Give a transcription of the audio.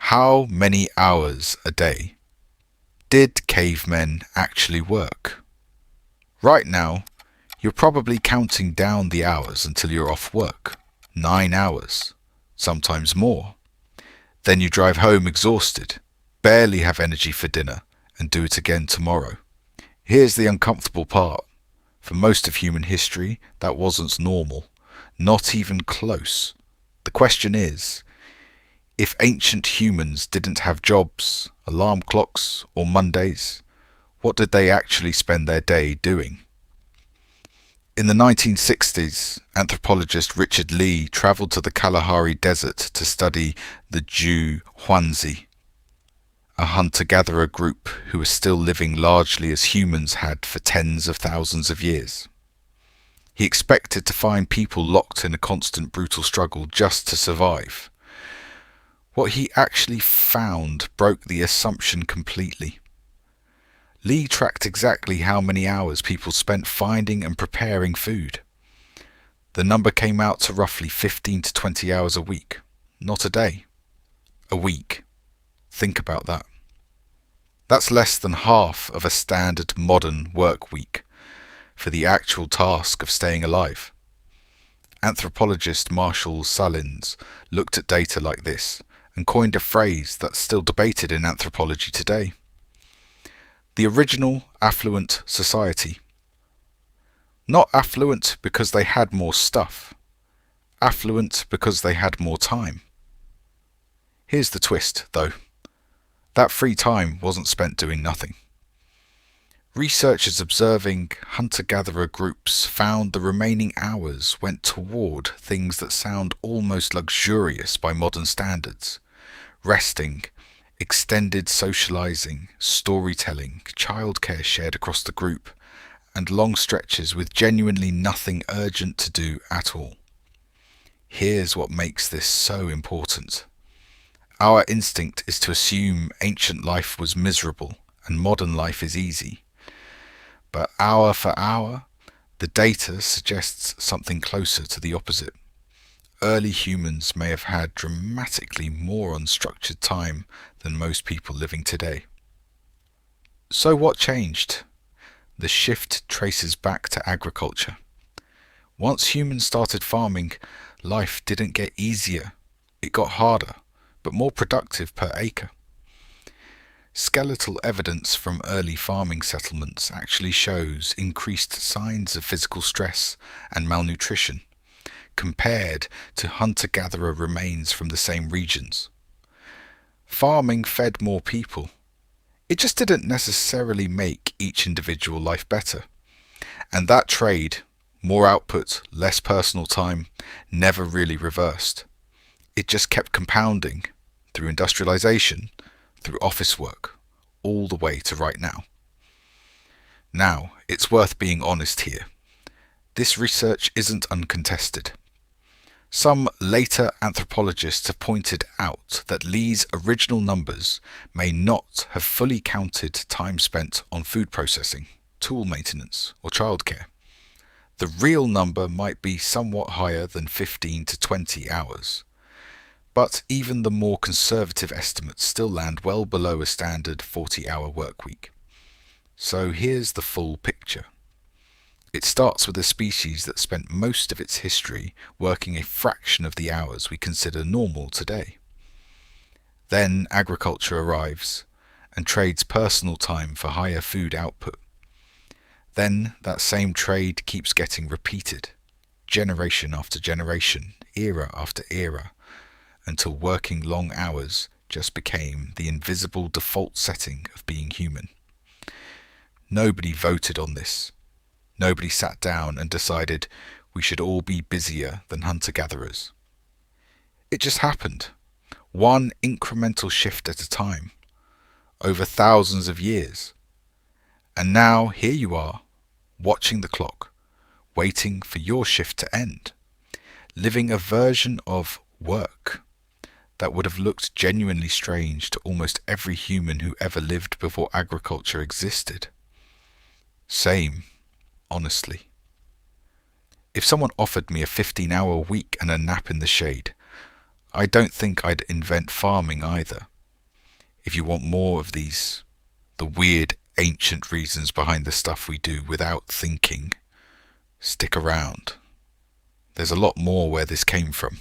How many hours a day did cavemen actually work? Right now, you're probably counting down the hours until you're off work. 9 hours, sometimes more. Then you drive home exhausted, barely have energy for dinner, and do it again tomorrow. Here's the uncomfortable part. For most of human history, that wasn't normal. Not even close. The question is, if ancient humans didn't have jobs, alarm clocks, or Mondays, what did they actually spend their day doing? In the 1960s, anthropologist Richard Lee travelled to the Kalahari Desert to study the Jew Huanzi, a hunter-gatherer group who were still living largely as humans had for tens of thousands of years. He expected to find people locked in a constant brutal struggle just to survive. What he actually found broke the assumption completely. Lee tracked exactly how many hours people spent finding and preparing food. The number came out to roughly 15 to 20 hours a week, not a day. A week. Think about that. That's less than half of a standard modern work week for the actual task of staying alive. Anthropologist Marshall Salins looked at data like this and coined a phrase that's still debated in anthropology today. The original affluent society. Not affluent because they had more stuff. Affluent because they had more time. Here's the twist, though. That free time wasn't spent doing nothing. Researchers observing hunter-gatherer groups found the remaining hours went toward things that sound almost luxurious by modern standards. Resting, extended socializing, storytelling, childcare shared across the group, and long stretches with genuinely nothing urgent to do at all. Here's what makes this so important. Our instinct is to assume ancient life was miserable and modern life is easy. But hour for hour, the data suggests something closer to the opposite. Early humans may have had dramatically more unstructured time than most people living today. So what changed? The shift traces back to agriculture. Once humans started farming, life didn't get easier. It got harder, but more productive per acre. Skeletal evidence from early farming settlements actually shows increased signs of physical stress and malnutrition compared to hunter-gatherer remains from the same regions. Farming fed more people. It just didn't necessarily make each individual life better. And that trade, more output, less personal time, never really reversed. It just kept compounding through industrialization, through office work, all the way to right now. Now, it's worth being honest here. This research isn't uncontested. Some later anthropologists have pointed out that Lee's original numbers may not have fully counted time spent on food processing, tool maintenance, or childcare. The real number might be somewhat higher than 15 to 20 hours. But even the more conservative estimates still land well below a standard 40-hour work week. So here's the full picture. It starts with a species that spent most of its history working a fraction of the hours we consider normal today. Then agriculture arrives and trades personal time for higher food output. Then that same trade keeps getting repeated, generation after generation, era after era, until working long hours just became the invisible default setting of being human. Nobody voted on this. Nobody sat down and decided we should all be busier than hunter-gatherers. It just happened, one incremental shift at a time, over thousands of years. And now here you are, watching the clock, waiting for your shift to end, living a version of work that would have looked genuinely strange to almost every human who ever lived before agriculture existed. Same. Honestly. If someone offered me a 15-hour week and a nap in the shade, I don't think I'd invent farming either. If you want more of these, the weird ancient reasons behind the stuff we do without thinking, stick around. There's a lot more where this came from.